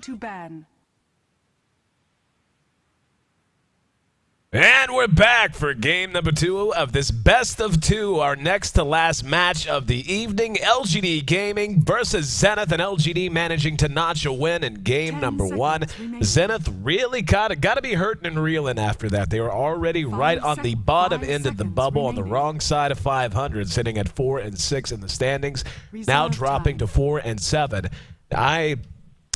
to ban. And we're back for game number 2 of this best of 2, our next to last match of the evening. LGD Gaming versus Zenith, and LGD managing to notch a win in game number 1. Zenith really got to be hurting and reeling after that. They were already right on the bottom end of the bubble on the wrong side of 500, sitting at 4 and 6 in the standings, now dropping to 4 and 7.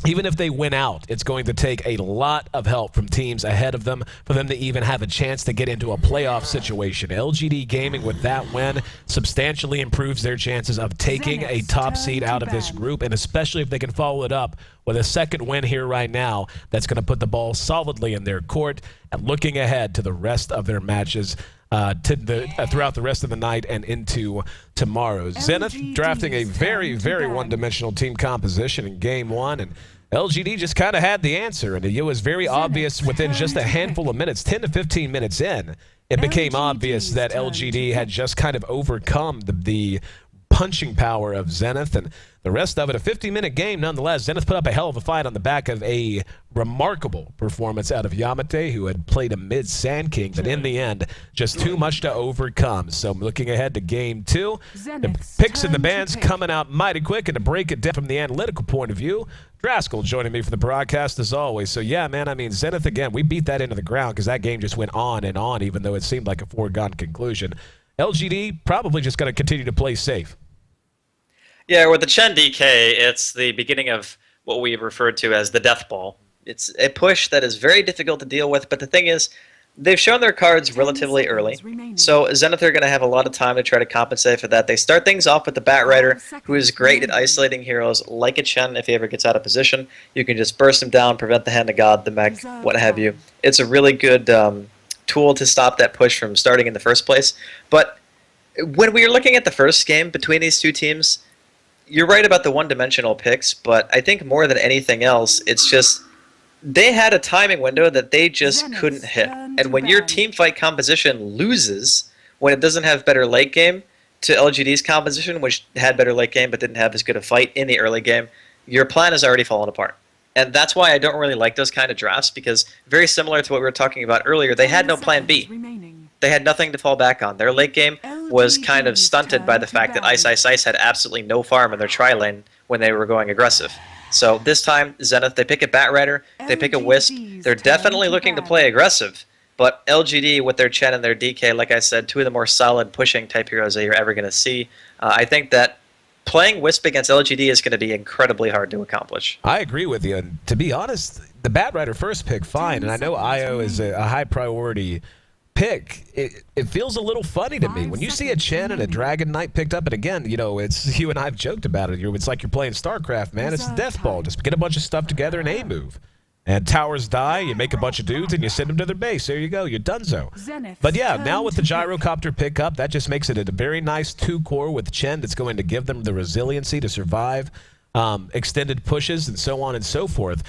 Even if they win out, it's going to take a lot of help from teams ahead of them for them to even have a chance to get into a playoff situation. LGD Gaming, with that win, substantially improves their chances of taking a top seed out of this group, and especially if they can follow it up with a second win here right now, that's going to put the ball solidly in their court. And looking ahead to the rest of their matches throughout the rest of the night and into tomorrow. Zenith drafting a very, very one-dimensional team composition in game 1, and LGD just kind of had the answer, and it was very obvious within just a handful of minutes, 10 to 15 minutes in, it became obvious that LGD had just kind of overcome the punching power of Zenith, and the rest of it, a 50-minute game nonetheless. Zenith put up a hell of a fight on the back of a remarkable performance out of Yamate, who had played a mid-Sand King, but in the end, just too much to overcome. So looking ahead to game 2, the picks and the bans coming out mighty quick, and to break it down from the analytical point of view, Draskell joining me for the broadcast as always. So yeah, man, I mean, Zenith again, we beat that into the ground because that game just went on and on, even though it seemed like a foregone conclusion. LGD probably just going to continue to play safe. Yeah, with the Chen DK, it's the beginning of what we referred to as the death ball. It's a push that is very difficult to deal with, but the thing is, they've shown their cards relatively early, so Zenith are going to have a lot of time to try to compensate for that. They start things off with the Bat Rider, who is great at isolating heroes like a Chen. If he ever gets out of position, you can just burst him down, prevent the Hand of God, the mech, what have you. It's a really good tool to stop that push from starting in the first place. But when we were looking at the first game between these two teams, you're right about the one-dimensional picks, but I think more than anything else, it's just they had a timing window that they just couldn't hit. And when your team fight composition loses, when it doesn't have better late game to LGD's composition, which had better late game but didn't have as good a fight in the early game, your plan has already fallen apart. And that's why I don't really like those kind of drafts, because very similar to what we were talking about earlier, they had no plan B. They had nothing to fall back on. Their late game was kind of stunted by the fact that Ice Ice Ice had absolutely no farm in their tri-lane when they were going aggressive. So this time, Zenith, they pick a Bat Rider, they pick a Wisp. They're definitely looking to play aggressive, but LGD with their Chen and their DK, like I said, two of the more solid pushing type heroes that you're ever going to see. I think that playing Wisp against LGD is going to be incredibly hard to accomplish. I agree with you, and to be honest, the Bat Rider first pick, fine, and I know IO is a high priority pick. It feels a little funny to me when you see a Chen and a Dragon Knight picked up, and again, you know, it's you and I have joked about it. It's like you're playing StarCraft, man. It's death ball. Just get a bunch of stuff together and A move. And towers die, you make a bunch of dudes, and you send them to their base. There you go, you're donezo. But yeah, now with the Gyrocopter pickup, that just makes it a very nice 2-core with Chen that's going to give them the resiliency to survive extended pushes and so on and so forth.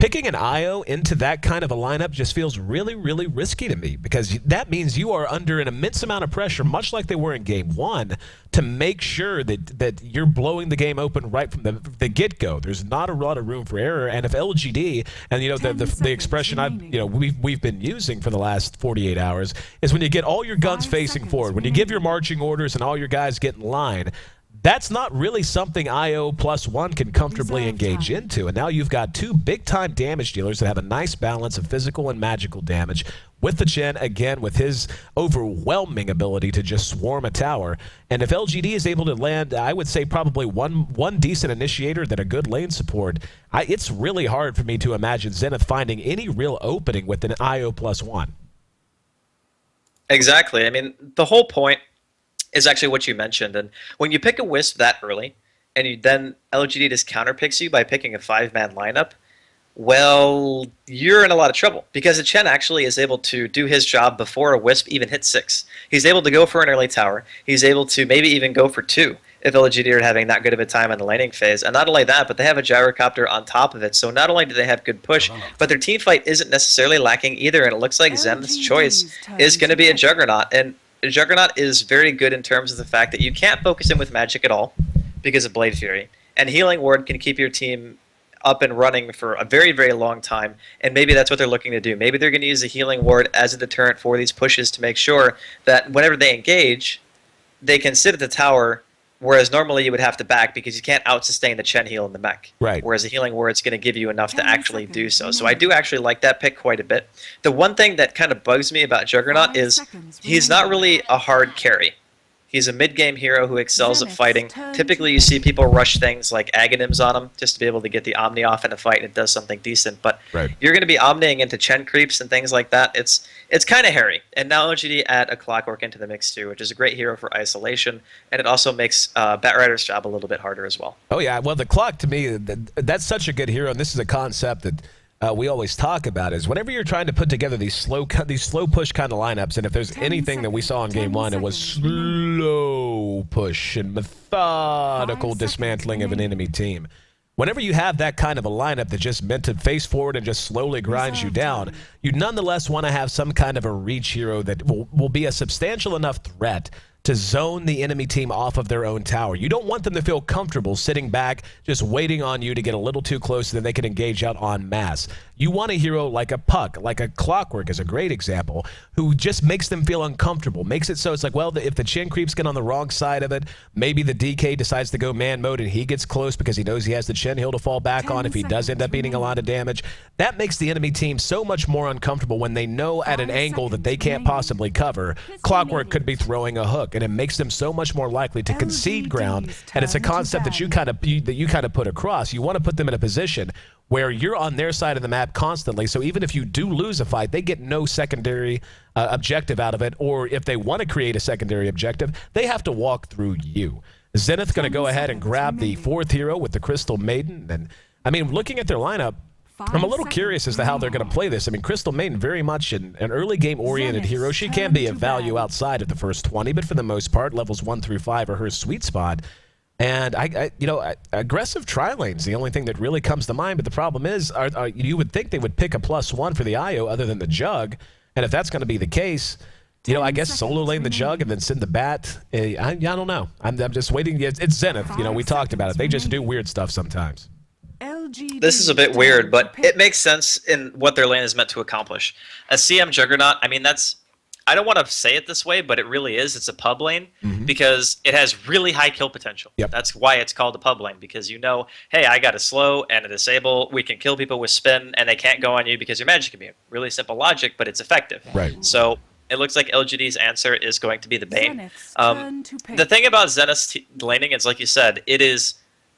Picking an IO into that kind of a lineup just feels really, really risky to me, because that means you are under an immense amount of pressure, much like they were in Game 1, to make sure that you're blowing the game open right from the get-go. There's not a lot of room for error, and if LGD, and you know the expression we've been using for the last 48 hours, is when you get all your guns facing forward, when you give your marching orders and all your guys get in line, that's not really something IO +1 can comfortably engage into. And now you've got two big-time damage dealers that have a nice balance of physical and magical damage. With the Chen, again, with his overwhelming ability to just swarm a tower. And if LGD is able to land, I would say probably one decent initiator, then a good lane support, it's really hard for me to imagine Zenith finding any real opening with an IO +1. Exactly. I mean, the whole point is actually what you mentioned. And when you pick a Wisp that early, and then LGD just counterpicks you by picking a 5-man lineup, well, you're in a lot of trouble, because the Chen actually is able to do his job before a Wisp even hits 6. He's able to go for an early tower. He's able to maybe even go for 2 if LGD are having that good of a time in the laning phase. And not only that, but they have a Gyrocopter on top of it. So not only do they have good push, but their team fight isn't necessarily lacking either. And it looks like Zenith's choice is going to be a Juggernaut. And Juggernaut is very good in terms of the fact that you can't focus him with magic at all because of Blade Fury, and Healing Ward can keep your team up and running for a very, very long time, and maybe that's what they're looking to do. Maybe they're going to use a healing ward as a deterrent for these pushes to make sure that whenever they engage, they can sit at the tower, whereas normally you would have to back because you can't out-sustain the Chen heal in the mech. Right. Whereas a healing ward's going to give you enough to actually do so. So I do actually like that pick quite a bit. The one thing that kind of bugs me about Juggernaut is he's not really a hard carry. He's a mid-game hero who excels at fighting. Typically, you see people rush things like Aghanims on him just to be able to get the Omni off in a fight and it does something decent. But you're going to be Omniing into Chen creeps and things like that. It's kind of hairy. And now LGD add a Clockwork into the mix too, which is a great hero for isolation. And it also makes Batrider's job a little bit harder as well. Oh, yeah. Well, the Clock, to me, that's such a good hero. And this is a concept that we always talk about is whenever you're trying to put together these slow push kind of lineups, and if there's anything that we saw in game one, it was slow push and methodical dismantling of an enemy team. Whenever you have that kind of a lineup that just meant to face forward and just slowly grinds you down, you nonetheless want to have some kind of a reach hero that will be a substantial enough threat to zone the enemy team off of their own tower. You don't want them to feel comfortable sitting back, just waiting on you to get a little too close so that they can engage out en masse. You want a hero like a Puck, like a Clockwork is a great example, who just makes them feel uncomfortable, makes it so it's like, well, if the Chen creeps get on the wrong side of it, maybe the DK decides to go man mode and he gets close because he knows he has the Chen heal to fall back on if he does end up eating a lot of damage. That makes the enemy team so much more uncomfortable when they know at an angle that they can't possibly cover, Clockwork could be throwing a hook, and it makes them so much more likely to concede ground. And it's a concept that you kind of put across. You want to put them in a position where you're on their side of the map constantly, so even if you do lose a fight, they get no secondary objective out of it, or if they want to create a secondary objective, they have to walk through you. Zenith going to go ahead and grab the fourth hero with the Crystal Maiden, and I mean, looking at their lineup, I'm a little curious as to how they're going to play this. I mean, Crystal Maiden very much an early game-oriented hero. She can be of value outside of the first 20, but for the most part, levels 1 through 5 are her sweet spot. And aggressive tri-lane's the only thing that really comes to mind. But the problem is, you would think they would pick a +1 for the IO other than the Jug. And if that's going to be the case, I guess solo lane the Jug and then send the Bat. I don't know. I'm just waiting. It's Zenith. We talked about it. They just do weird stuff sometimes. This is a bit weird, but it makes sense in what their lane is meant to accomplish. A CM Juggernaut, I mean, I don't want to say it this way, but it really is. It's a pub lane because it has really high kill potential. Yep. That's why it's called a pub lane, because hey, I got a slow and a disable. We can kill people with spin, and they can't go on you because you're magic immune. Really simple logic, but it's effective. Right. So it looks like LGD's answer is going to be the Bane. The thing about Zenith's laning is, like you said, it is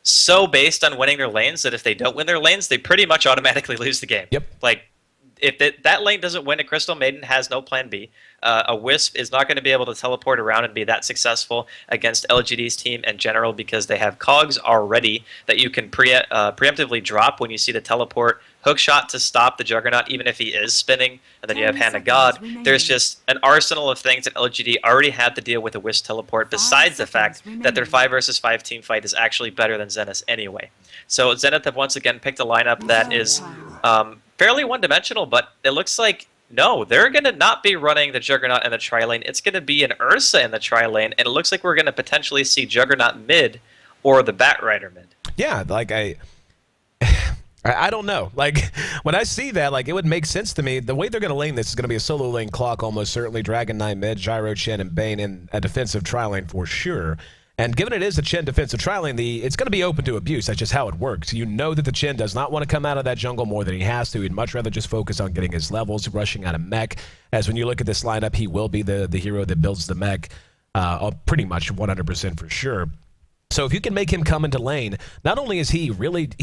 so based on winning their lanes that if they don't win their lanes, they pretty much automatically lose the game. Yep. Like, if that lane doesn't win, a Crystal Maiden has no plan B. A Wisp is not going to be able to teleport around and be that successful against LGD's team in general because they have cogs already that you can preemptively drop when you see the teleport. Hook shot to stop the Juggernaut even if he is spinning, and then you have Hand of God. There's just an arsenal of things that LGD already had to deal with a Wisp teleport, besides the fact that their 5 versus 5 team fight is actually better than Zenith anyway. So Zenith have once again picked a lineup that is fairly one-dimensional, but it looks like, no, they're going to not be running the Juggernaut in the tri-lane. It's going to be an Ursa in the tri-lane, and it looks like we're going to potentially see Juggernaut mid or the Batrider mid. Yeah, like I don't know. Like, when I see that, like, it would make sense to me. The way they're going to lane this is going to be a solo lane Clock, almost certainly. Dragon Knight mid, Gyro, Chen, and Bane in a defensive tri-lane for sure. And given it is a Chen defensive tri-lane, it's going to be open to abuse. That's just how it works. You know that the Chen does not want to come out of that jungle more than he has to. He'd much rather just focus on getting his levels, rushing out of mech. As when you look at this lineup, he will be the hero that builds the mech pretty much 100% for sure. So if you can make him come into lane, not only is he's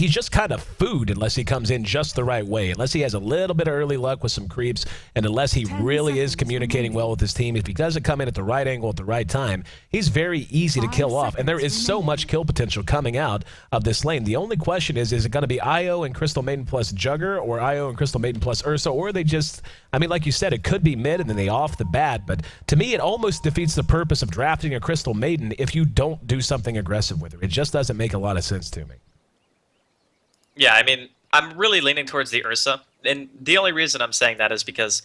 just kind of food unless he comes in just the right way, unless he has a little bit of early luck with some creeps, and unless he really is communicating well with his team. If he doesn't come in at the right angle at the right time, he's very easy to kill off, and there is so much kill potential coming out of this lane. The only question is it going to be IO and Crystal Maiden plus Jugger, or IO and Crystal Maiden plus Ursa, or are they just, I mean, like you said, it could be mid and then they off the bat, but to me it almost defeats the purpose of drafting a Crystal Maiden if you don't do something aggressive with her. It just doesn't make a lot of sense to me. Yeah, I mean, I'm really leaning towards the Ursa, and the only reason I'm saying that is because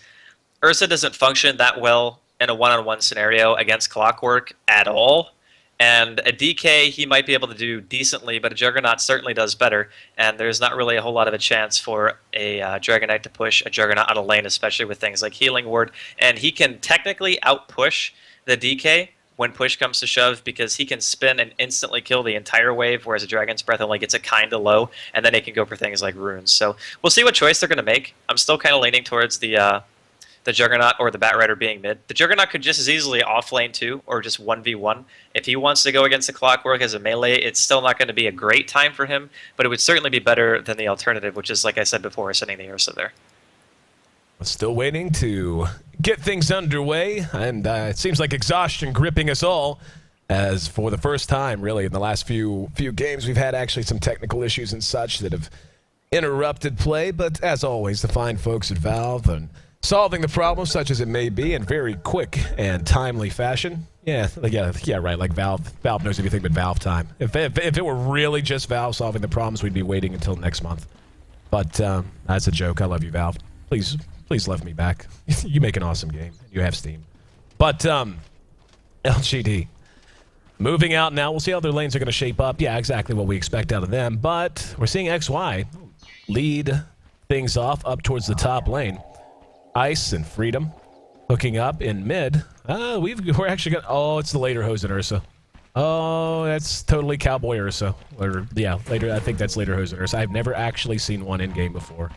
Ursa doesn't function that well in a one-on-one scenario against Clockwork at all, And a DK, he might be able to do decently, but a Juggernaut certainly does better. And there's not really a whole lot of a chance for a Dragon Knight to push a Juggernaut out of lane, especially with things like Healing Ward. And he can technically outpush the DK when push comes to shove, because he can spin and instantly kill the entire wave, whereas a Dragon's Breath only gets it kind of low, and then it can go for things like runes. So we'll see what choice they're going to make. I'm still kind of leaning towards the Juggernaut or the Batrider being mid. The Juggernaut could just as easily off lane too, or just 1v1. If he wants to go against the Clockwork as a melee, it's still not going to be a great time for him, but it would certainly be better than the alternative, which is, like I said before, sending the Ursa there. Still waiting to get things underway, and it seems like exhaustion gripping us all, as for the first time, really, in the last few games, we've had actually some technical issues and such that have interrupted play, but as always, the fine folks at Valve and solving the problem, such as it may be, in very quick and timely fashion. Yeah, right, like Valve knows everything but Valve time. If it were really just Valve solving the problems, we'd be waiting until next month. But that's a joke. I love you, Valve. Please love me back. You make an awesome game. You have Steam. But, LGD. Moving out now. We'll see how their lanes are going to shape up. Yeah, exactly what we expect out of them. But we're seeing XY lead things off up towards the top lane. Ice and Freedom hooking up in mid. We're actually going to... Oh, it's the later Hosen Ursa. Oh, that's totally Cowboy Ursa. Or, yeah, later. I think that's later Hosen Ursa. I've never actually seen one in-game before.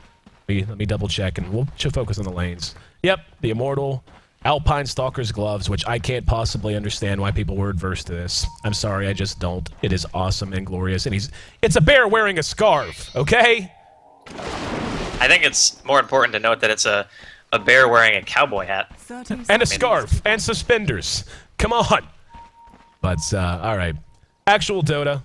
Let me double check, and we'll focus on the lanes. Yep, the Immortal Alpine Stalker's Gloves, which I can't possibly understand why people were adverse to this. I'm sorry, I just don't. It is awesome and glorious, and it's a bear wearing a scarf, okay? I think it's more important to note that it's a bear wearing a cowboy hat. And a scarf, and suspenders. Come on. But, all right. Actual Dota.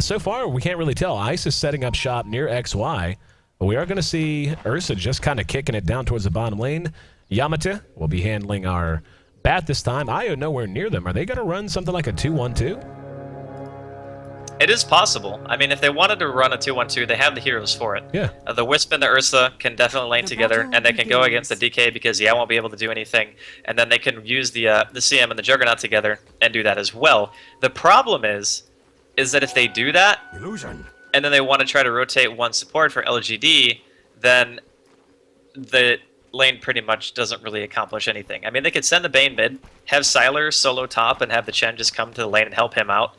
So far, we can't really tell. Ice is setting up shop near XY. But we are going to see Ursa just kind of kicking it down towards the bottom lane. Yamate will be handling our bat this time. Io nowhere near them. Are they going to run something like a 2-1-2? It is possible. I mean, if they wanted to run a 2-1-2, they have the heroes for it. Yeah. The Wisp and the Ursa can definitely lane together, and they can go against the DK because I won't be able to do anything. And then they can use the CM and the Juggernaut together and do that as well. The problem is that if they do that, and then they want to try to rotate one support for LGD, then the lane pretty much doesn't really accomplish anything. I mean, they could send the Bane mid, have Sylar solo top, and have the Chen just come to the lane and help him out.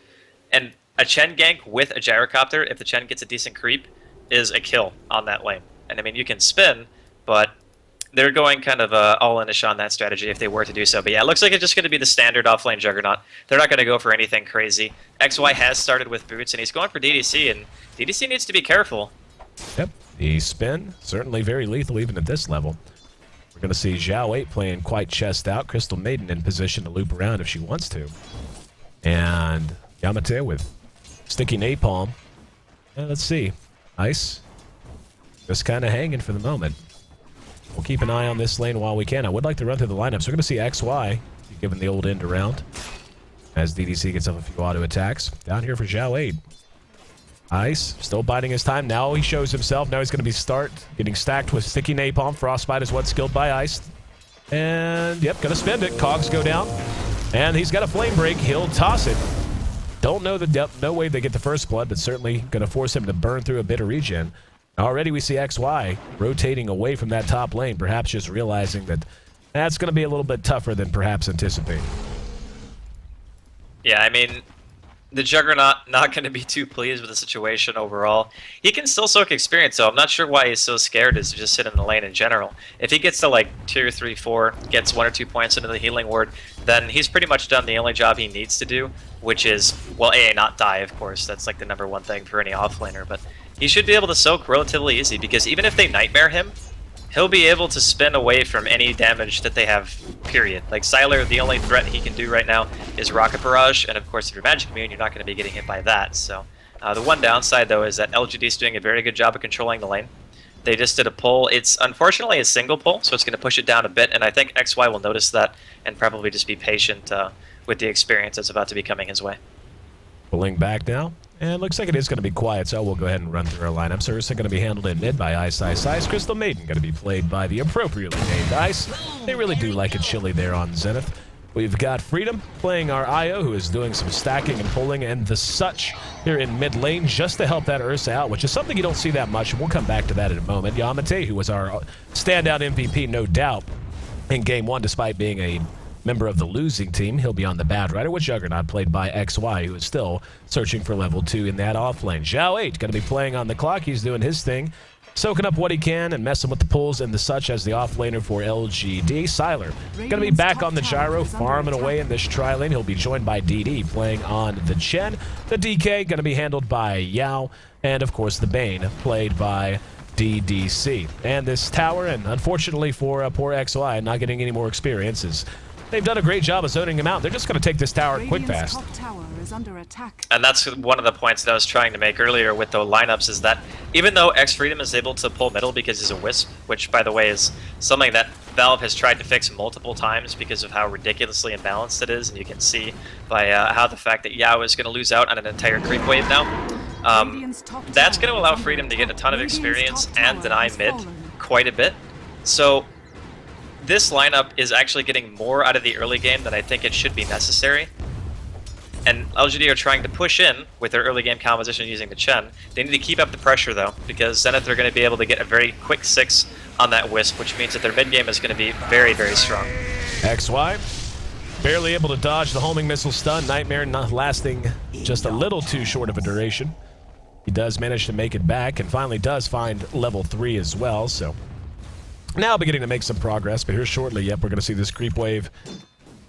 And a Chen gank with a Gyrocopter, if the Chen gets a decent creep, is a kill on that lane. And I mean, you can spin, but they're going kind of all-in-ish on that strategy if they were to do so. But yeah, it looks like it's just going to be the standard off-lane Juggernaut. They're not going to go for anything crazy. XY has started with boots, and he's going for DDC, and DDC needs to be careful. Yep, the spin, certainly very lethal even at this level. We're going to see Zhao 8 playing quite chest out. Crystal Maiden in position to loop around if she wants to. And Yamate with sticky napalm. And let's see. Ice just kind of hanging for the moment. We'll keep an eye on this lane while we can. I would like to run through the lineup. So we're going to see XY given the old end around as DDC gets up a few auto attacks. Down here for Zhao 8. Ice still biding his time. Now he shows himself. Now he's going to be getting stacked with sticky napalm. Frostbite is what's skilled by Ice. And, yep, going to spend it. Cogs go down. And he's got a flame break. He'll toss it. Don't know the depth. No way they get the first blood, but certainly going to force him to burn through a bit of regen. Already we see XY rotating away from that top lane, perhaps just realizing that that's going to be a little bit tougher than perhaps anticipated. Yeah, I mean, the Juggernaut not going to be too pleased with the situation overall. He can still soak experience, though. I'm not sure why he's so scared to just sit in the lane in general. If he gets to like tier 3, 4, gets 1 or 2 points into the healing ward, then he's pretty much done the only job he needs to do, which is, well, A, not die, of course. That's like the #1 thing for any offlaner, but he should be able to soak relatively easy, because even if they Nightmare him, he'll be able to spin away from any damage that they have, period. Like Sylar, the only threat he can do right now is Rocket Barrage, and of course if you're Magic Immune, you're not going to be getting hit by that. So the one downside, though, is that LGD is doing a very good job of controlling the lane. They just did a pull. It's unfortunately a single pull, so it's going to push it down a bit, and I think XY will notice that and probably just be patient with the experience that's about to be coming his way. Pulling back now. And looks like it is going to be quiet, so we'll go ahead and run through our lineup. So Ursa going to be handled in mid by Ice. Crystal Maiden going to be played by the appropriately named Ice. They really do like it chilly there on Zenith. We've got Freedom playing our IO, who is doing some stacking and pulling, and the Such here in mid lane just to help that Ursa out, which is something you don't see that much. We'll come back to that in a moment. Yamate, who was our standout MVP, no doubt, in Game 1, despite being a member of the losing team. He'll be on the Bad Rider with Juggernaut, played by XY, who is still searching for level 2 in that off lane. Zhao 8 going to be playing on the clock. He's doing his thing, soaking up what he can and messing with the pulls and the Such as the offlaner for LGD. Sylar going to be back on the gyro, farming away in this tri-lane. He'll be joined by DD playing on the Chen. The DK going to be handled by Yao, and of course the Bane played by DDC. And this tower, and unfortunately for poor XY, not getting any more experiences. They've done a great job of zoning him out. They're just going to take this tower quick fast. Top tower is under attack. And that's one of the points that I was trying to make earlier with the lineups, is that even though X Freedom is able to pull middle because he's a Wisp, which by the way is something that Valve has tried to fix multiple times because of how ridiculously imbalanced it is, and you can see by how the fact that Yao is going to lose out on an entire creep wave now. That's going to allow Freedom to get a ton of experience and deny mid quite a bit. So this lineup is actually getting more out of the early game than I think it should be necessary. And LGD are trying to push in with their early game composition using the Chen. They need to keep up the pressure though, because Zenith are going to be able to get a very quick 6 on that Wisp, which means that their mid game is going to be very, very strong. XY barely able to dodge the homing missile stun. Nightmare not lasting just a little too short of a duration. He does manage to make it back and finally does find level 3 as well, so now beginning to make some progress, but here shortly, yep, we're going to see this creep wave,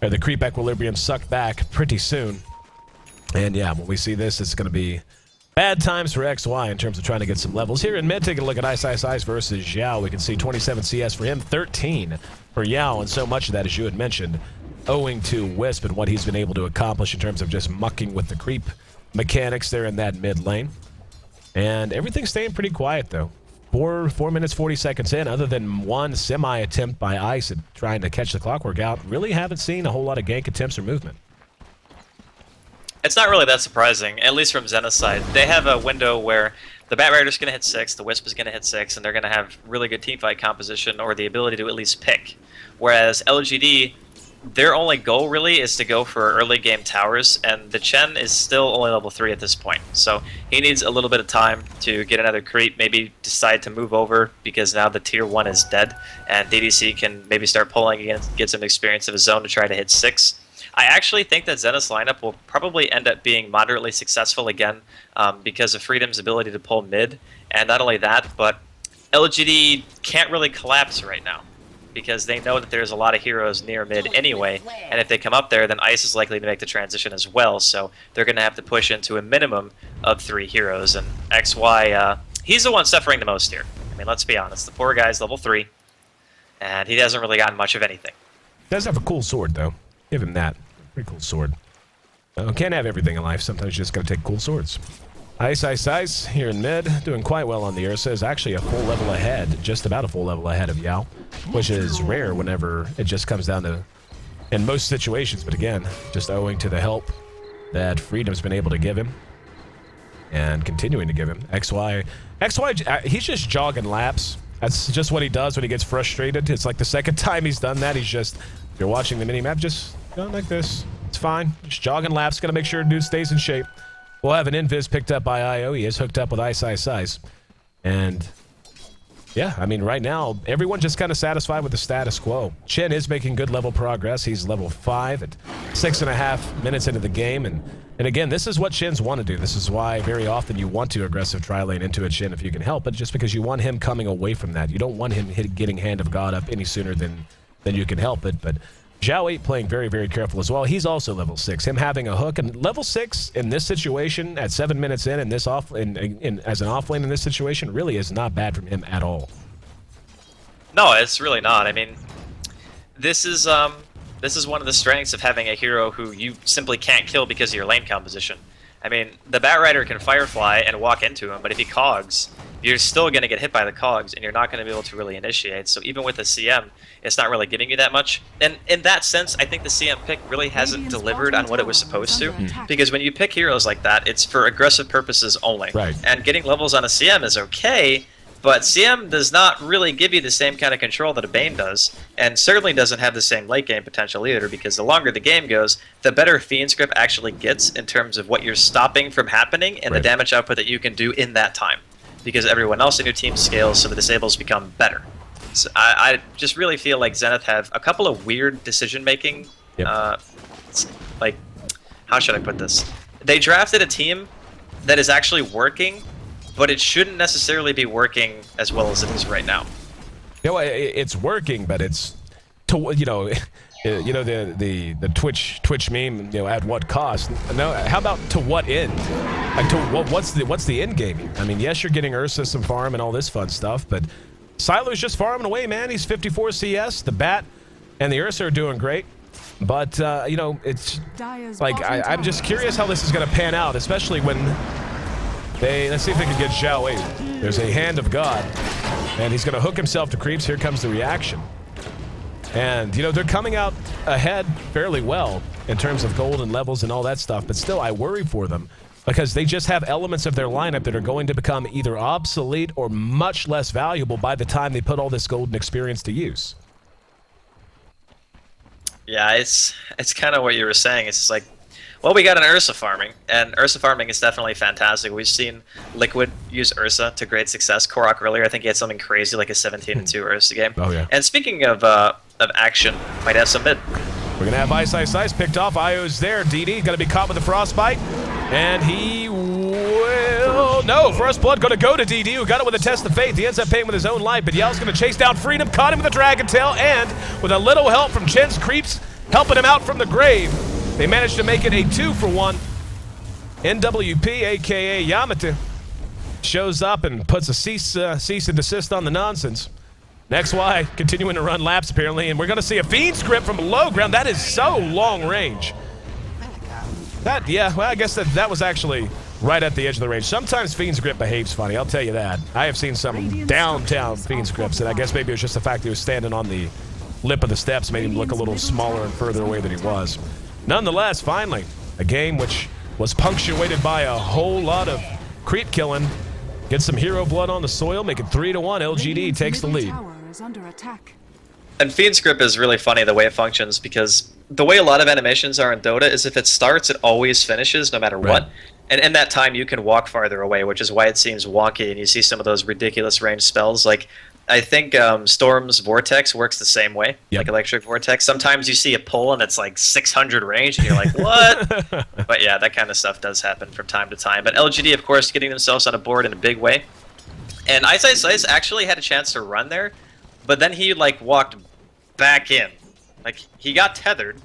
or the creep equilibrium sucked back pretty soon. And yeah, when we see this, it's going to be bad times for XY in terms of trying to get some levels. Here in mid, taking a look at Ice versus Zhao. We can see 27 CS for him, 13 for Yao, and so much of that, as you had mentioned, owing to Wisp and what he's been able to accomplish in terms of just mucking with the creep mechanics there in that mid lane. And everything's staying pretty quiet, though. 4 minutes 40 seconds in, other than one semi-attempt by Ice at trying to catch the clockwork out, really haven't seen a whole lot of gank attempts or movement. It's not really that surprising, at least from Zenith's side. They have a window where the Bat Rider's going to hit 6, the Wisp is going to hit 6, and they're going to have really good teamfight composition or the ability to at least pick. Whereas LGD, their only goal really is to go for early game towers, and the Chen is still only level 3 at this point. So he needs a little bit of time to get another creep, maybe decide to move over because now the tier 1 is dead, and DDC can maybe start pulling again, get some experience of his zone to try to hit 6. I actually think that Zenith's lineup will probably end up being moderately successful again because of Freedom's ability to pull mid, and not only that, but LGD can't really collapse right now, because they know that there's a lot of heroes near mid anyway, and if they come up there, then Ice is likely to make the transition as well, so they're going to have to push into a minimum of 3 heroes, and XY, he's the one suffering the most here. I mean, let's be honest, the poor guy's level 3, and he hasn't really gotten much of anything. Does have a cool sword, though. Give him that. Pretty cool sword. Can't have everything in life, sometimes you just gotta take cool swords. Ice here in mid, doing quite well on the Ursa, is actually a full level ahead, just about a full level ahead of Yao, which is rare whenever it just comes down to, in most situations, but again, just owing to the help that Freedom's been able to give him, and continuing to give him. XY, he's just jogging laps. That's just what he does when he gets frustrated. It's like the second time he's done that, he's just, if you're watching the minimap, just going like this. It's fine. Just jogging laps, gonna make sure dude stays in shape. We'll have an invis picked up by IO. He is hooked up with Ice. And yeah, I mean, right now, everyone's just kind of satisfied with the status quo. Chen is making good level progress. He's level 5 at 6.5 minutes into the game. And again, this is what Chens want to do. This is why very often you want to aggressive tri-lane into a Chen if you can help it, just because you want him coming away from that. You don't want him getting Hand of God up any sooner than you can help it. But Zhao 8 playing very, very careful as well. He's also level 6. Him having a hook, and level 6 in this situation at 7 minutes in, and this as an offlane in this situation really is not bad from him at all. No, it's really not. I mean, this is one of the strengths of having a hero who you simply can't kill because of your lane composition. I mean, the Bat Rider can Firefly and walk into him, but if he cogs, you're still going to get hit by the cogs, and you're not going to be able to really initiate. So even with the CM, it's not really giving you that much. And in that sense, I think the CM pick really hasn't delivered on what it was supposed to. Because when you pick heroes like that, it's for aggressive purposes only. Right. And getting levels on a CM is okay, But CM does not really give you the same kind of control that a Bane does, and certainly doesn't have the same late game potential either, because the longer the game goes, the better Fiend's Grip actually gets in terms of what you're stopping from happening and the damage output that you can do in that time. Because everyone else in your team scales, so the disables become better. So I just really feel like Zenith have a couple of weird decision-making, like, how should I put this? They drafted a team that is actually working, but it shouldn't necessarily be working as well as it is right now. You know, it's working, but it's the Twitch meme. You know, at what cost? No, how about to what end? Like, to what's the end game? I mean, yes, you're getting Ursa some farm and all this fun stuff, but Silo's just farming away, man. He's 54 CS. The Bat and the Ursa are doing great. But, you know, it's like, I'm just curious how this is going to pan out, especially when let's see if they can get Zhao. Wait, there's a hand of God, and he's going to hook himself to creeps. Here comes the reaction. And, you know, they're coming out ahead fairly well in terms of gold and levels and all that stuff, but still, I worry for them because they just have elements of their lineup that are going to become either obsolete or much less valuable by the time they put all this golden experience to use. Yeah, it's kind of what you were saying. It's just like, well, we got an Ursa farming, and Ursa farming is definitely fantastic. We've seen Liquid use Ursa to great success. Korok earlier, I think he had something crazy like a 17-2 Ursa game. Oh, yeah. And speaking of action, might have some mid. We're going to have Ice picked off. Io's there. DD going to be caught with the Frostbite, and he will... No, First Blood going to go to DD, who got it with a Test of Faith. He ends up paying with his own life, but Yell's going to chase down Freedom, caught him with a Dragon Tail, and with a little help from Chen's creeps, helping him out from the grave, they managed to make it a 2-for-1. NWP, a.k.a. Yamata, shows up and puts a cease and desist on the nonsense. XY continuing to run laps, apparently, and we're going to see a Fiend's Grip from below ground. That is so long range. Yeah, well, I guess that was actually right at the edge of the range. Sometimes Fiend's Grip behaves funny, I'll tell you that. I have seen some downtown Fiend's Grips, and I guess maybe it was just the fact that he was standing on the lip of the steps made him look a little smaller and further away than he was. Nonetheless, finally, a game which was punctuated by a whole lot of creep killing. Get some hero blood on the soil, make it 3-1. LGD takes the lead. And Fiend's Grip is really funny the way it functions, because the way a lot of animations are in Dota is if it starts, it always finishes no matter what. And in that time, you can walk farther away, which is why it seems wonky, and you see some of those ridiculous ranged spells. Like, I think Storm's Vortex works the same way, like Electric Vortex. Sometimes you see a pull and it's like 600 range, and you're like, what? But yeah, that kind of stuff does happen from time to time. But LGD, of course, getting themselves on a board in a big way. And Ice actually had a chance to run there, but then he like walked back in. Like, he got tethered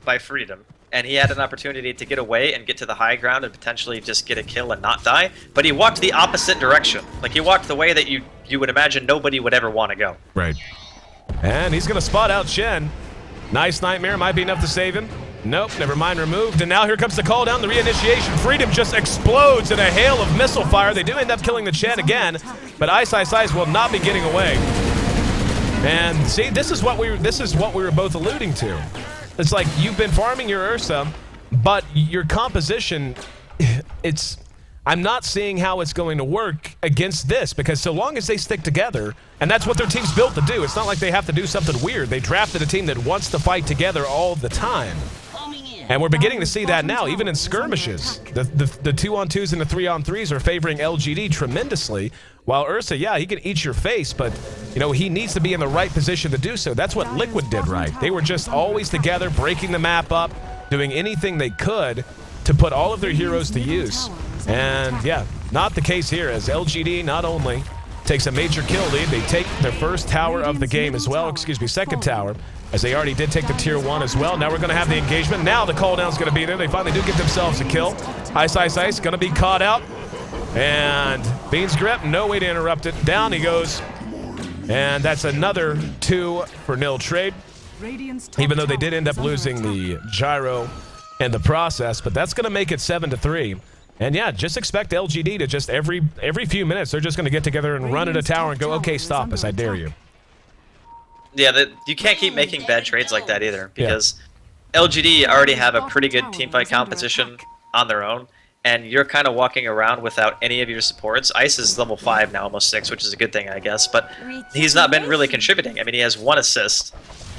by Freedom, and he had an opportunity to get away and get to the high ground and potentially just get a kill and not die, but he walked the opposite direction. Like, he walked the way that you would imagine nobody would ever want to go. Right. And he's going to spot out Chen. Nice Nightmare might be enough to save him. Nope, never mind, removed. And now here comes the call down, the reinitiation. Freedom just explodes in a hail of missile fire. They do end up killing the Chen again, but Ice will not be getting away. And see, this is what we were both alluding to. It's like you've been farming your Ursa, but your composition, I'm not seeing how it's going to work against this, because so long as they stick together, and that's what their team's built to do. It's not like they have to do something weird. They drafted a team that wants to fight together all the time. And we're beginning to see that now, even in skirmishes. The 2-on-2s and the 3-on-3s are favoring LGD tremendously, while Ursa, yeah, he can eat your face, but, you know, he needs to be in the right position to do so. That's what Liquid did right. They were just always together, breaking the map up, doing anything they could to put all of their heroes to use. And, yeah, not the case here, as LGD not only takes a major kill lead, they take their first tower of the game as well, second tower, as they already did take the tier 1 as well. Now we're going to have the engagement. Now the call down's going to be there. They finally do get themselves a kill. Ice going to be caught out. And Fiend's Grip, no way to interrupt it. Down he goes. And that's another 2-for-0 trade. Even though they did end up losing the gyro in the process, but that's going to make it 7-3. And yeah, just expect LGD to just every few minutes, they're just going to get together and run at a tower and go, okay, stop us, I dare you. Yeah, you can't keep making bad trades like that either, because LGD already have a pretty good teamfight composition on their own, and you're kind of walking around without any of your supports. Ice is level 5 now, almost 6, which is a good thing, I guess, but he's not been really contributing. I mean, he has 1 assist,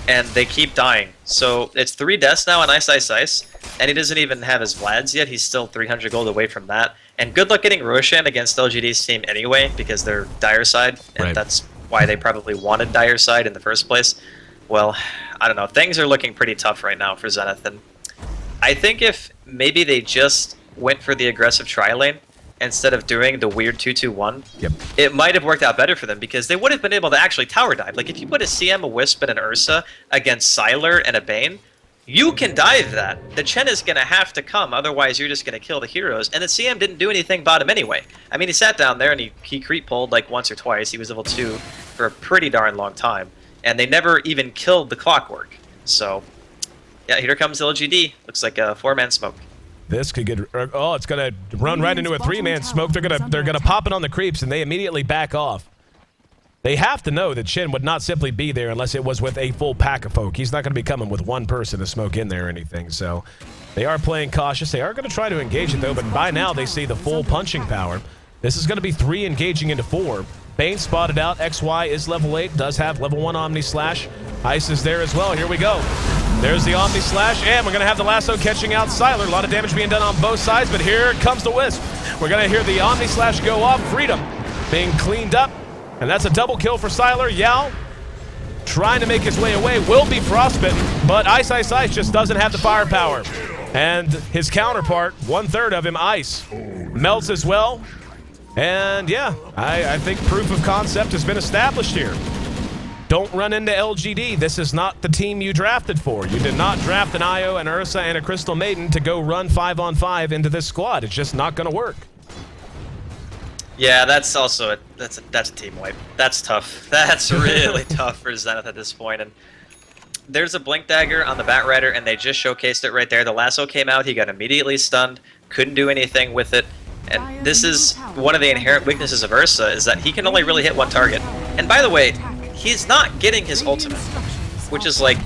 and they keep dying. So it's 3 deaths now on Ice, and he doesn't even have his Vlads yet. He's still 300 gold away from that. And good luck getting Roshan against LGD's team anyway, because they're Dire side, and that's why they probably wanted Dire side in the first place. Well, I don't know. Things are looking pretty tough right now for Zenith, and I think if maybe they just went for the aggressive tri-lane instead of doing the weird 2-2-1, it might have worked out better for them, because they would have been able to actually tower dive. Like, if you put a CM, a Wisp, and an Ursa against Sylar and a Bane, you can dive that. The Chen is going to have to come, otherwise you're just going to kill the heroes. And the CM didn't do anything bottom anyway. I mean, he sat down there and he creep pulled like once or twice. He was level 2 for a pretty darn long time. And they never even killed the Clockwork. So, yeah, here comes LGD. Looks like a 4-man smoke. This could get, oh, it's gonna run right into a 3-man smoke. They're gonna pop it on the creeps, and they immediately back off. They have to know that Shin would not simply be there unless it was with a full pack of folk. He's not gonna be coming with 1 person to smoke in there or anything. So they are playing cautious. They are gonna try to engage it though, but by now they see the full punching power. This is gonna be 3 engaging into 4. Bane spotted out. XY is level 8. Does have level 1 Omni Slash. Ice is there as well. Here we go. There's the Omni Slash, and we're going to have the lasso catching out Sylar. A lot of damage being done on both sides, but here comes the Wisp. We're going to hear the Omni Slash go off. Freedom being cleaned up, and that's a double kill for Sylar. Yao trying to make his way away. Will be frostbitten, but Ice just doesn't have the firepower. And his counterpart, 1/3 of him, Ice, melts as well. And yeah, I think proof of concept has been established here. Don't run into LGD. This is not the team you drafted for. You did not draft an Io, an Ursa, and a Crystal Maiden to go run 5-on-5 into this squad. It's just not going to work. Yeah, that's also that's a team wipe. That's tough. That's really tough for Zenith at this point. And there's a Blink Dagger on the Bat Rider, and they just showcased it right there. The lasso came out. He got immediately stunned. Couldn't do anything with it. And this is one of the inherent weaknesses of Ursa, is that he can only really hit 1 target. And by the way, he's not getting his ultimate, which is like,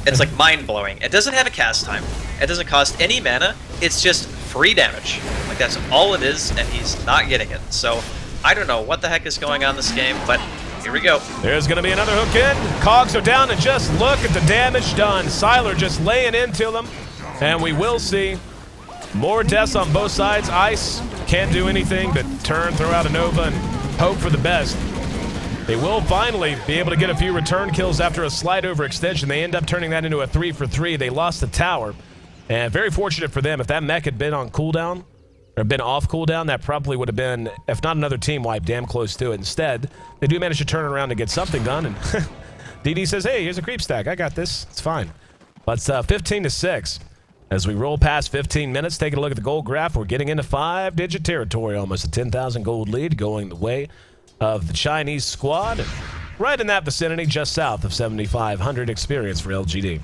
it's like mind-blowing. It doesn't have a cast time. It doesn't cost any mana. It's just free damage. Like, that's all it is, and he's not getting it. So, I don't know what the heck is going on this game, but here we go. There's going to be another hook in. Cogs are down, and just look at the damage done. Sylar just laying into them, and we will see more deaths on both sides. Ice can't do anything but turn, throw out a Nova, and hope for the best. They will finally be able to get a few return kills after a slide overextension. They end up turning that into a 3-for-3. They lost the tower. And very fortunate for them. If that mech had been on cooldown, or been off cooldown, that probably would have been, if not another team wipe, damn close to it. Instead, they do manage to turn around and get something done. And DD says, hey, here's a creep stack. I got this. It's fine. But 15-6. As we roll past 15 minutes, taking a look at the gold graph, we're getting into 5-digit territory. Almost a 10,000 gold lead going the way of the Chinese squad, right in that vicinity, just south of 7,500 experience for LGD.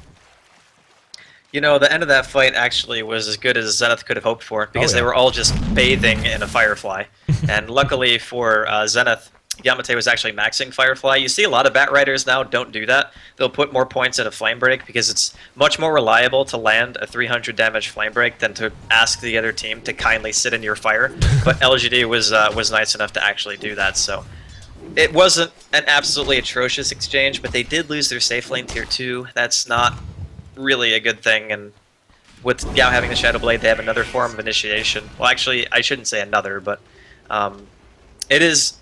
You know, the end of that fight actually was as good as Zenith could have hoped for, because they were all just bathing in a Firefly. And luckily for Zenith, Yamate was actually maxing Firefly. You see a lot of Bat Riders now don't do that. They'll put more points in a Flame Break, because it's much more reliable to land a 300 damage Flame Break than to ask the other team to kindly sit in your fire. But LGD was nice enough to actually do that, so it wasn't an absolutely atrocious exchange, but they did lose their safe lane tier 2. That's not really a good thing, and with Yao having the Shadow Blade, they have another form of initiation. Well, actually, I shouldn't say another, but it is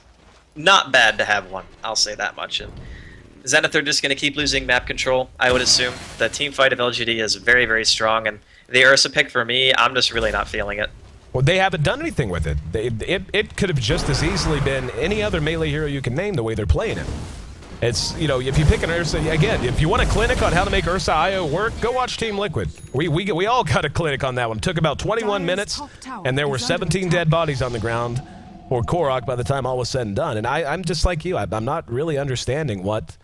not bad to have one, I'll say that much. And Zenith are just going to keep losing map control, I would assume. The team fight of LGD is very, very strong, and the Ursa pick for me, I'm just really not feeling it. Well, they haven't done anything with it. It could have just as easily been any other melee hero you can name the way they're playing it. It's, you know, if you pick an Ursa, again, if you want a clinic on how to make Ursa IO work, go watch Team Liquid. We all got a clinic on that one. It took about 21 minutes, and there were 17 dead bodies on the ground for Korok by the time all was said and done. And I'm just like you. I'm not really understanding what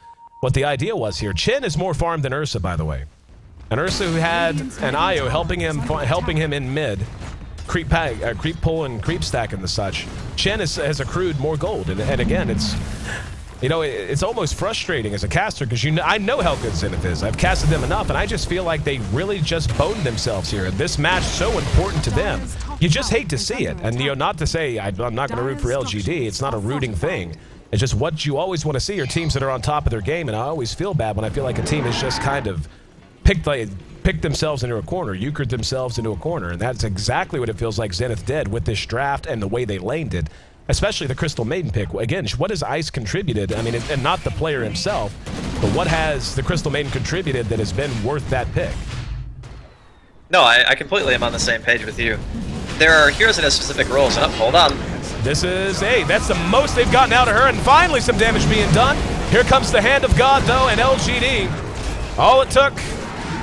the idea was here. Chin is more farmed than Ursa, by the way. An Ursa who had an IO helping him in mid, creep pull and creep stack and the such. Chin has accrued more gold, and again, it's, you know, it's almost frustrating as a caster, because I know how good Zenith is. I've casted them enough, and I just feel like they really just boned themselves here. And this match so important to them. you just hate to see it. And, you know, not to say I'm not going to root for LGD. It's not a rooting thing. It's just what you always want to see are teams that are on top of their game. And I always feel bad when I feel like a team has just kind of picked themselves into a corner, euchred themselves into a corner. And that's exactly what it feels like Zenith did with this draft and the way they laned it, especially the Crystal Maiden pick. Again, what has Ice contributed? I mean, and not the player himself, but what has the Crystal Maiden contributed that has been worth that pick? No, I completely am on the same page with you. There are heroes in a specific role, so hold on. This is, hey, that's the most they've gotten out of her, and finally some damage being done. Here comes the Hand of God, though, and LGD. All it took,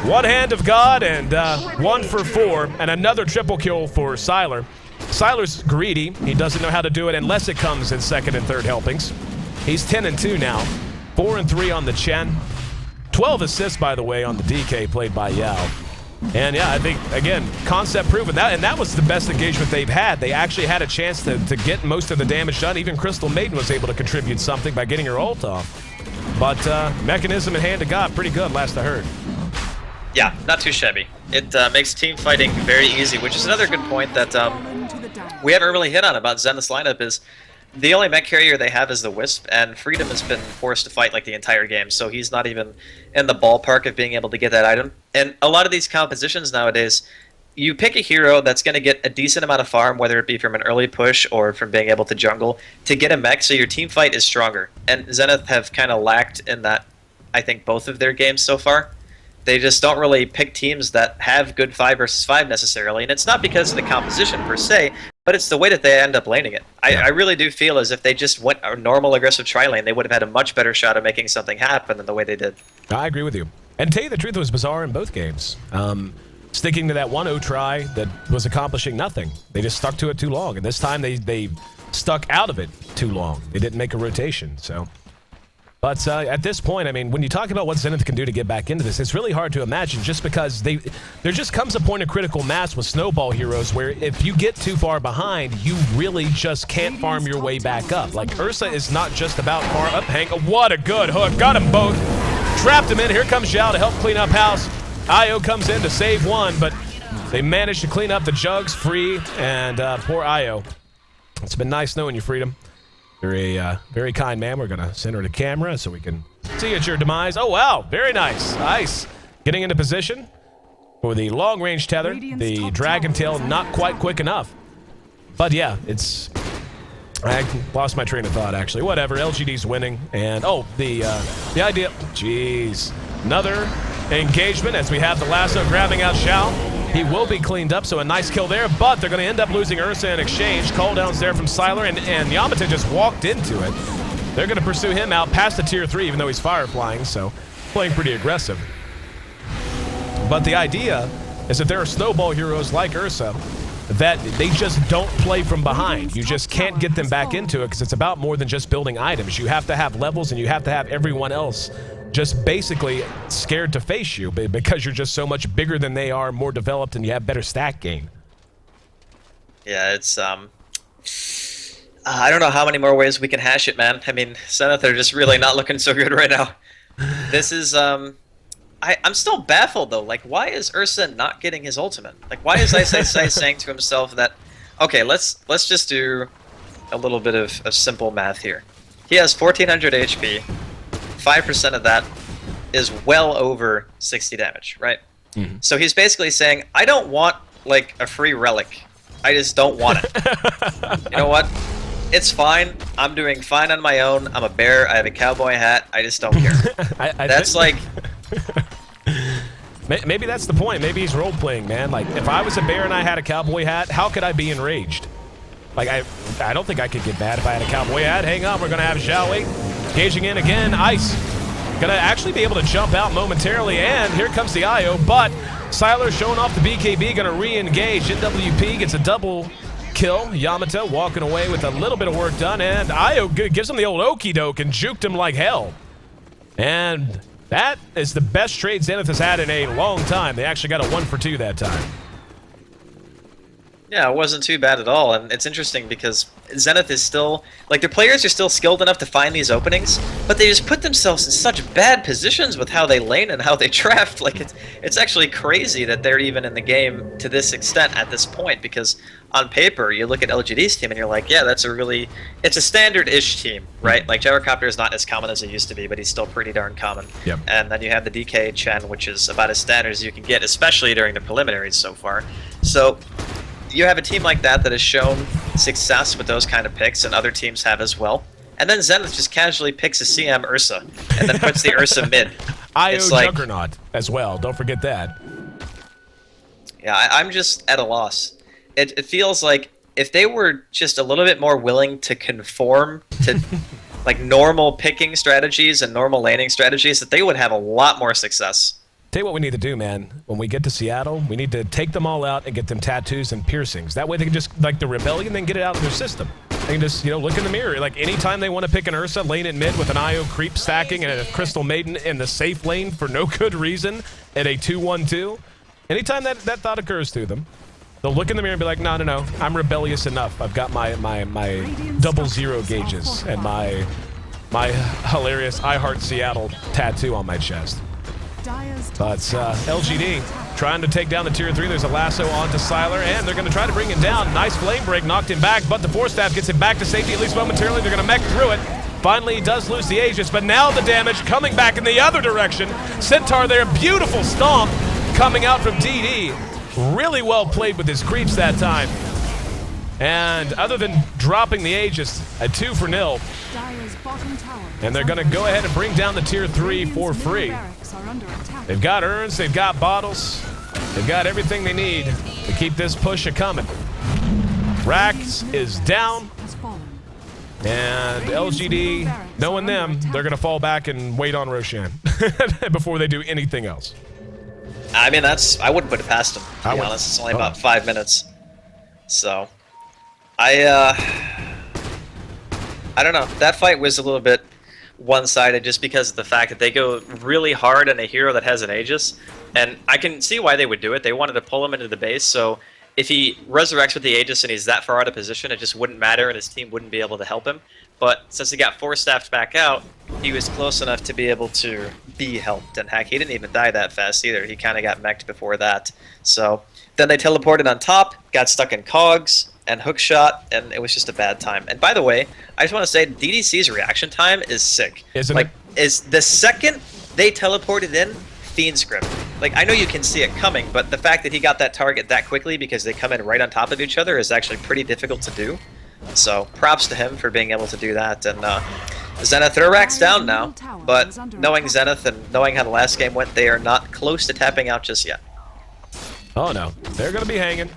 one Hand of God, and 1 for 4, and another triple kill for Sylar. Sylar's greedy. He doesn't know how to do it unless it comes in second and third helpings. He's 10-2 now, 4-3 on the Chen. 12 assists, by the way, on the DK played by Yao. And yeah, I think, again, concept proven. That was the best engagement they've had. They actually had a chance to get most of the damage done. Even Crystal Maiden was able to contribute something by getting her ult off. But Mechanism and Hand of God, pretty good, last I heard. Yeah, not too shabby. It makes team fighting very easy, which is another good point that we haven't really hit on about Zenith's lineup is the only mech carrier they have is the Wisp, and Freedom has been forced to fight like the entire game, so he's not even in the ballpark of being able to get that item. And a lot of these compositions nowadays, you pick a hero that's going to get a decent amount of farm, whether it be from an early push or from being able to jungle, to get a mech so your team fight is stronger. And Zenith have kind of lacked in that, I think, both of their games so far. They just don't really pick teams that have good 5 versus 5 necessarily, and it's not because of the composition per se, but it's the way that they end up laning it. I really do feel as if they just went a normal aggressive tri-lane, they would have had a much better shot at making something happen than the way they did. I agree with you. And to tell you the truth, it was bizarre in both games. Sticking to that 1-0 try that was accomplishing nothing. They just stuck to it too long, and this time they stuck out of it too long. They didn't make a rotation, so... But at this point, I mean, when you talk about what Zenith can do to get back into this, it's really hard to imagine just because there just comes a point of critical mass with snowball heroes where if you get too far behind, you really just can't farm your way back up. Like, Ursa is not just about farm up. Hank, what a good hook. Got them both. Trapped him in. Here comes Zhao to help clean up house. Io comes in to save one, but they managed to clean up the jugs free, and poor Io. It's been nice knowing you, Freedom. You're a very kind man. We're going to center the camera so we can see at your demise. Oh, wow. Very nice. Ice getting into position for the long-range tether. The Dragon Tail not quite quick enough. But, yeah, it's... I lost my train of thought, actually. Whatever. LGD's winning. And, oh, the idea... Jeez. Another engagement as we have the lasso grabbing out Xiao. He will be cleaned up, so a nice kill there, but they're going to end up losing Ursa in exchange. Call-downs there from Sylar, and Yamata just walked into it. They're going to pursue him out past the tier 3, even though he's fire-flying, so playing pretty aggressive. But the idea is that there are snowball heroes like Ursa that they just don't play from behind. You just can't get them back into it because it's about more than just building items. You have to have levels, and you have to have everyone else just basically scared to face you because you're just so much bigger than they are, more developed, and you have better stack gain. Yeah, it's I don't know how many more ways we can hash it, man. I mean, Zenith are just really not looking so good right now. This is I'm still baffled though. Like, why is Ursa not getting his ultimate? Like, why is Isai saying to himself that, okay, let's just do a little bit of simple math here. He has 1400 HP. 5% of that is well over 60 damage, right? Mm-hmm. So he's basically saying, I don't want, like, a free relic. I just don't want it. You know what? It's fine. I'm doing fine on my own. I'm a bear. I have a cowboy hat. I just don't care. That's like... Maybe that's the point. Maybe he's role-playing, man. Like, if I was a bear and I had a cowboy hat, how could I be enraged? Like, I don't think I could get mad if I had a cowboy hat. Hang on, we're going to have Xiaowei engaging in again. Ice gonna actually be able to jump out momentarily, and here comes the IO, but Sylar showing off the BKB, gonna re-engage. NWP gets a double kill. Yamata walking away with a little bit of work done, and IO gives him the old okie doke and juked him like hell. And that is the best trade Zenith has had in a long time. They actually got a 1 for 2 that time. Yeah, it wasn't too bad at all, and it's interesting because Zenith is still, like, their players are still skilled enough to find these openings, but they just put themselves in such bad positions with how they lane and how they draft. Like, it's actually crazy that they're even in the game to this extent at this point, because on paper, you look at LGD's team and you're like, yeah, it's a standard-ish team, right? Like, Gyrocopter is not as common as it used to be, but he's still pretty darn common. Yep. And then you have the DK Chen, which is about as standard as you can get, especially during the preliminaries so far. So you have a team like that has shown success with those kind of picks, and other teams have as well. And then Zenith just casually picks a CM Ursa, and then puts the Ursa mid. IO It's like, Juggernaut as well. Don't forget that. yeah, I'm just at a loss. It feels like if they were just a little bit more willing to conform to like normal picking strategies and normal laning strategies, that they would have a lot more success. Tell you what we need to do, man. When we get to Seattle, we need to take them all out and get them tattoos and piercings. That way they can just, like the Rebellion, then get it out of their system. They can just, look in the mirror. Like, anytime they want to pick an Ursa, lane it mid with an IO creep stacking and a Crystal Maiden in the safe lane for no good reason at a 2-1-2. Anytime that thought occurs to them, they'll look in the mirror and be like, no, I'm rebellious enough. I've got my 00 gauges and my hilarious I Heart Seattle tattoo on my chest. But LGD trying to take down the tier 3. There's a lasso onto Sylar, and they're going to try to bring him down. Nice flame break, knocked him back, but the Force Staff gets him back to safety, at least momentarily. They're going to mech through it. Finally, he does lose the Aegis, but now the damage coming back in the other direction. Centaur there, beautiful stomp coming out from DD. Really well played with his creeps that time. And other than dropping the Aegis, a 2-0. And they're going to go ahead and bring down the tier 3 for free. They've got urns, they've got bottles, they've got everything they need to keep this push a-coming. Rax is down, and LGD, knowing them, they're going to fall back and wait on Roshan before they do anything else. I mean, I wouldn't put it past him, to be honest. It's only about 5 minutes. So, I don't know. That fight was a little bit one-sided just because of the fact that they go really hard on a hero that has an Aegis, and I can see why they would do it. They wanted to pull him into the base, so if he resurrects with the Aegis and he's that far out of position, it just wouldn't matter and his team wouldn't be able to help him. But since he got Force-Staffed back out, he was close enough to be able to be helped, and heck, he didn't even die that fast either. He kind of got mech'd before that. So then they teleported on top, got stuck in cogs, and hookshot, and it was just a bad time. And by the way, I just want to say DDC's reaction time is sick. Isn't it? Is the second they teleported in, Fiend's Grip. Like, I know you can see it coming, but the fact that he got that target that quickly because they come in right on top of each other is actually pretty difficult to do. So props to him for being able to do that. And Zenith, they're Rax down now, but knowing Zenith and knowing how the last game went, they are not close to tapping out just yet. Oh no, they're going to be hanging.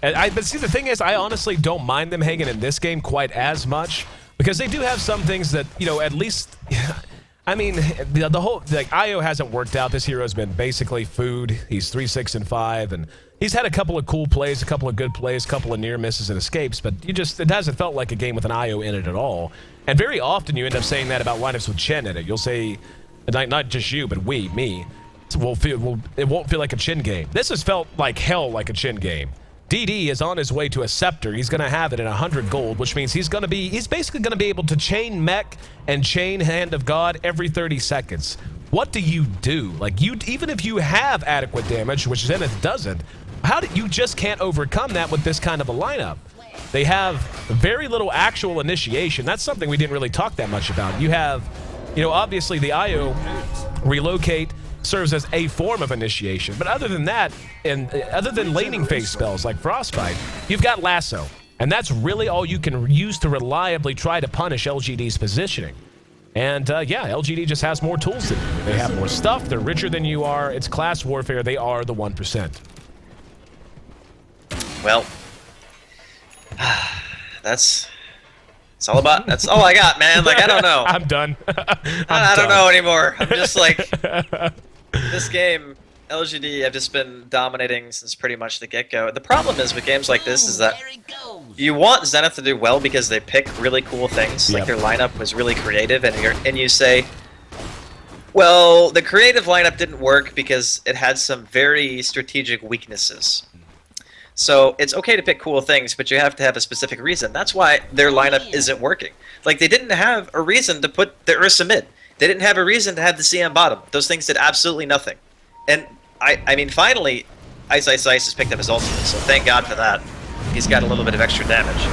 But see, the thing is, I honestly don't mind them hanging in this game quite as much, because they do have some things that, at least, I mean, the whole, like, IO hasn't worked out. This hero's been basically food. He's 3, 6, and 5, and he's had a couple of cool plays, a couple of good plays, a couple of near misses and escapes, but it hasn't felt like a game with an IO in it at all. And very often you end up saying that about lineups with Chen in it. You'll say, not just you, but me. It won't feel like a Chen game. This has felt like hell like a Chen game. DD is on his way to a scepter. He's going to have it in 100 gold, which means he's basically going to be able to chain mech and chain Hand of God every 30 seconds. What do you do? Like, even if you have adequate damage, which Zenith doesn't, you just can't overcome that with this kind of a lineup. They have very little actual initiation. That's something we didn't really talk that much about. You have, obviously the IO relocate serves as a form of initiation, but other than that, and other than laning phase spells like Frostbite, you've got Lasso, and that's really all you can use to reliably try to punish LGD's positioning. And yeah, LGD just has more tools than you. They have more stuff, they're richer than you are, it's class warfare, they are the 1%. Well, that's all I got, man. Like, I don't know. I'm done. I don't know anymore. I'm just like, this game, LGD, I've just been dominating since pretty much the get-go. The problem is with games like this is that you want Zenith to do well because they pick really cool things. Like, their lineup was really creative, and you say, well, the creative lineup didn't work because it had some very strategic weaknesses. So it's okay to pick cool things, but you have to have a specific reason. That's why their lineup isn't working. Like, they didn't have a reason to put the Ursa mid. They didn't have a reason to have the CM bottom. Those things did absolutely nothing. And, I mean, finally, Ice has picked up his ultimate, so thank God for that. He's got a little bit of extra damage.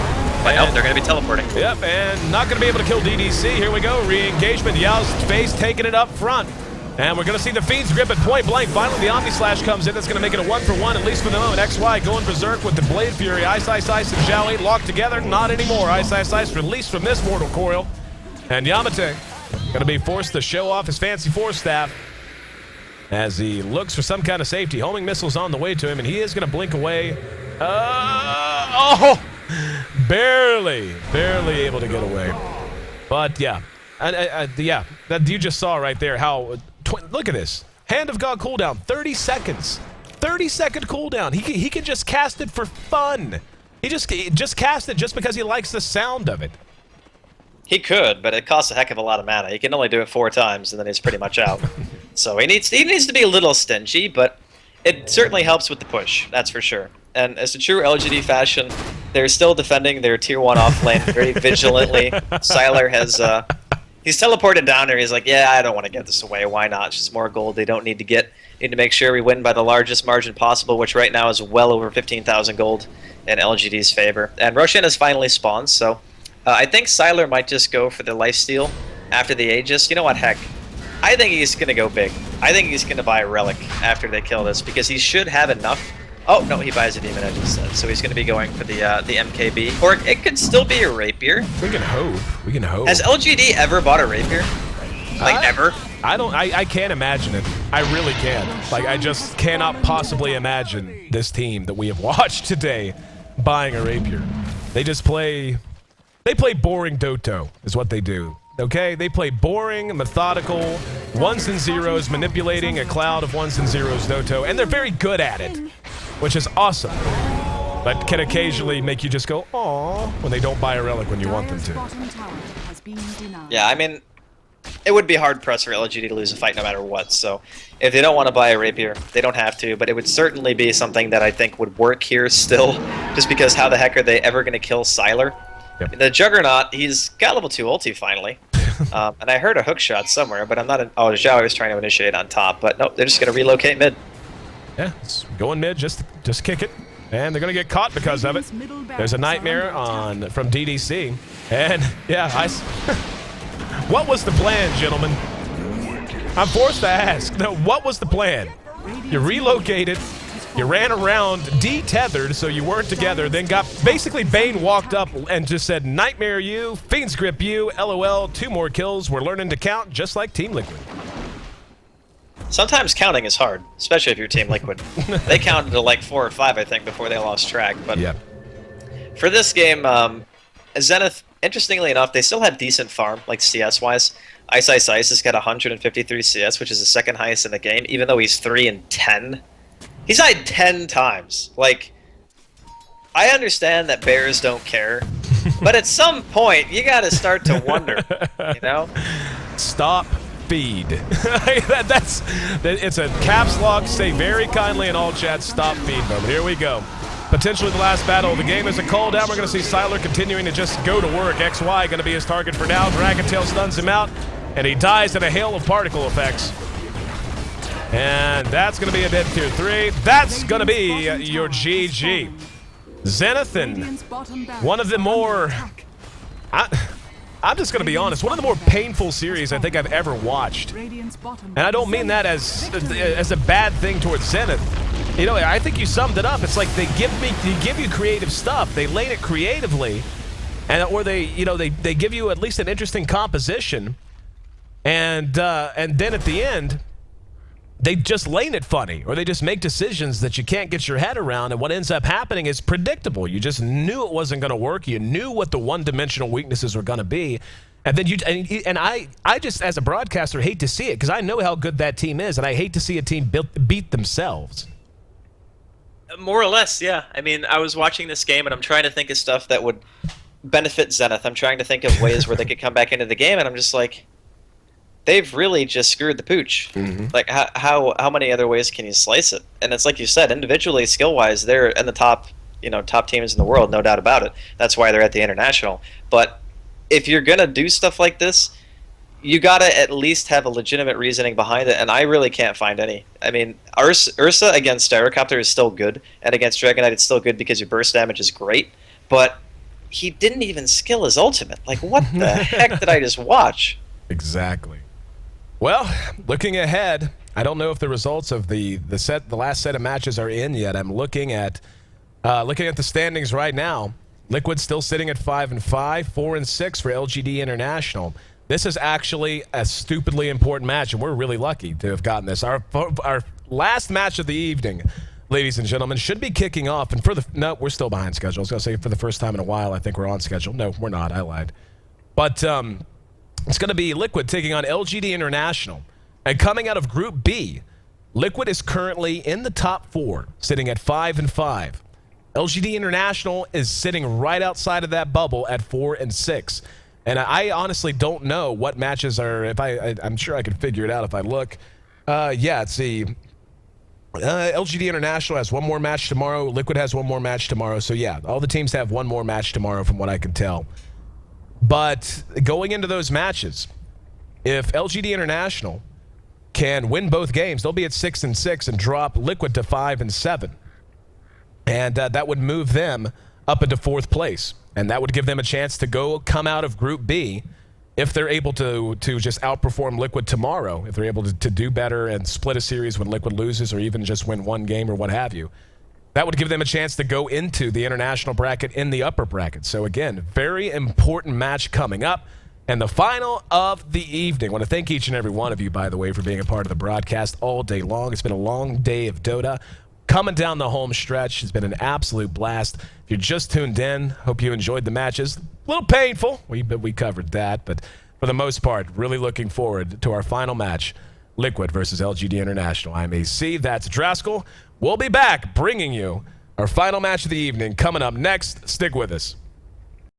But oh, they're going to be teleporting. Yep, and not going to be able to kill DDC. Here we go, re-engagement. Yao's face taking it up front. And we're going to see the Fiend's grip at point blank. Finally, the Omni Slash comes in. That's going to make it a 1-for-1, at least for the moment. XY going berserk with the Blade Fury. Ice and Xiao locked together. Not anymore. Ice released from this mortal coil. And Yamate going to be forced to show off his fancy force staff as he looks for some kind of safety. Homing missiles on the way to him, and he is going to blink away. Oh! Barely able to get away. But, yeah. Yeah, that you just saw right there how... look at this. Hand of God cooldown, 30 seconds. 30-second cooldown. He can just cast it for fun. He just cast it just because he likes the sound of it. He could, but it costs a heck of a lot of mana. He can only do it 4 times, and then he's pretty much out. So he needs to be a little stingy, but it certainly helps with the push, that's for sure. And as a true LGD fashion, they're still defending their tier 1 off lane very vigilantly. Sylar has... He's teleported down there. He's like, yeah, I don't want to get this away. Why not? It's just more gold they don't need to get. Need to make sure we win by the largest margin possible, which right now is well over 15,000 gold in LGD's favor. And Roshan has finally spawned, so I think Sylar might just go for the lifesteal after the Aegis. You know what? Heck, I think he's going to go big. I think he's going to buy a Relic after they kill this, because he should have enough. Oh, no, he buys a Demon Edge instead, so he's going to be going for the MKB. Or it could still be a Rapier. We can hope. We can hope. Has LGD ever bought a Rapier? Like, ever? I can't imagine it. I really can't. Like, I just cannot possibly imagine this team that we have watched today buying a Rapier. They just play... They play boring Doto, is what they do. Okay? They play boring, methodical, ones and zeros, manipulating a cloud of ones and zeros Doto, and they're very good at it, which is awesome. But can occasionally make you just go, aww, when they don't buy a Relic when you want them to. Yeah, I mean, it would be hard-pressed for LGD to lose a fight no matter what, so if they don't want to buy a Rapier, they don't have to, but it would certainly be something that I think would work here still, just because how the heck are they ever going to kill Sylar? Yep. The Juggernaut, he's got level 2 ulti finally. And I heard a hook shot somewhere, but I'm not... Oh, Zhao was trying to initiate on top, but nope, they're just going to relocate mid. Yeah, it's going mid, just kick it. And they're going to get caught because of it. There's a Nightmare from DDC. And, yeah, what was the plan, gentlemen? I'm forced to ask. No, what was the plan? You relocated... You ran around detethered, so you weren't together, then got... Basically, Bane walked up and just said, Nightmare you, Fiend's Grip you, LOL, 2 more kills. We're learning to count just like Team Liquid. Sometimes counting is hard, especially if you're Team Liquid. They counted to like 4 or 5, I think, before they lost track. But yeah. For this game, Zenith, interestingly enough, they still have decent farm, like CS-wise. Ice has got 153 CS, which is the second highest in the game, even though he's 3 and 10. He's died 10 times. Like, I understand that bears don't care, but at some point, you gotta start to wonder, you know? Stop feed. It's a caps lock. Say very kindly in all chats, stop feed moment. Here we go. Potentially the last battle of the game is a call down. We're going to see Sylar continuing to just go to work. XY going to be his target for now. Dragon Tail stuns him out, and he dies in a hail of particle effects. And that's going to be a dead tier 3. That's going to be your GG. Zenith, and one of the more... I'm just going to be honest, one of the more painful series I think I've ever watched. And I don't mean that as a bad thing towards Zenith. You know, I think you summed it up. It's like they give you creative stuff. They lane it creatively, or they give you at least an interesting composition, and then at the end, they just lane it funny, or they just make decisions that you can't get your head around, and what ends up happening is predictable. You just knew it wasn't going to work. You knew what the one-dimensional weaknesses were going to be, and then I just, as a broadcaster, hate to see it, because I know how good that team is, and I hate to see a team beat themselves. More or less, yeah. I mean, I was watching this game, and I'm trying to think of stuff that would benefit Zenith. I'm trying to think of ways where they could come back into the game, and I'm just like, they've really just screwed the pooch. Like how many other ways can you slice it? And it's like you said, individually, skill wise, they're in the top top teams in the world, no doubt about it. That's why they're at the international. But if you're gonna do stuff like this, you gotta at least have a legitimate reasoning behind it, and I really can't find any. I mean, Ursa against Gyrocopter is still good, and against Dragonite it's still good because your burst damage is great, but he didn't even skill his ultimate. Like, what the heck did I just watch? Exactly. Well, looking ahead, I don't know if the results of the last set of matches are in yet. I'm looking at the standings right now. Liquid's still sitting at 5-5, 4-6 for LGD International. This is actually a stupidly important match, and we're really lucky to have gotten this. Our last match of the evening, ladies and gentlemen, should be kicking off. And no, we're still behind schedule. I was going to say for the first time in a while, I think we're on schedule. No, we're not. I lied. But it's going to be Liquid taking on LGD International. And coming out of Group B, Liquid is currently in the top 4, sitting at 5-5. LGD International is sitting right outside of that bubble at 4-6. And I honestly don't know what matches are. I'm sure I could figure it out if I look. Yeah, let's see. LGD International has one more match tomorrow. Liquid has one more match tomorrow. So yeah, all the teams have one more match tomorrow from what I can tell. But going into those matches, if LGD International can win both games, they'll be at 6-6 and drop Liquid to 5-7. And that would move them up into 4th place. And that would give them a chance to come out of Group B if they're able to just outperform Liquid tomorrow, if they're able to do better and split a series when Liquid loses or even just win one game or what have you. That would give them a chance to go into the international bracket in the upper bracket. So again, very important match coming up. And the final of the evening. I want to thank each and every one of you, by the way, for being a part of the broadcast all day long. It's been a long day of Dota. Coming down the home stretch, it's been an absolute blast. If you're just tuned in, hope you enjoyed the matches. A little painful, we covered that, but for the most part, really looking forward to our final match, Liquid versus LGD International. I'm AC, that's Draskell. We'll be back bringing you our final match of the evening coming up next. Stick with us.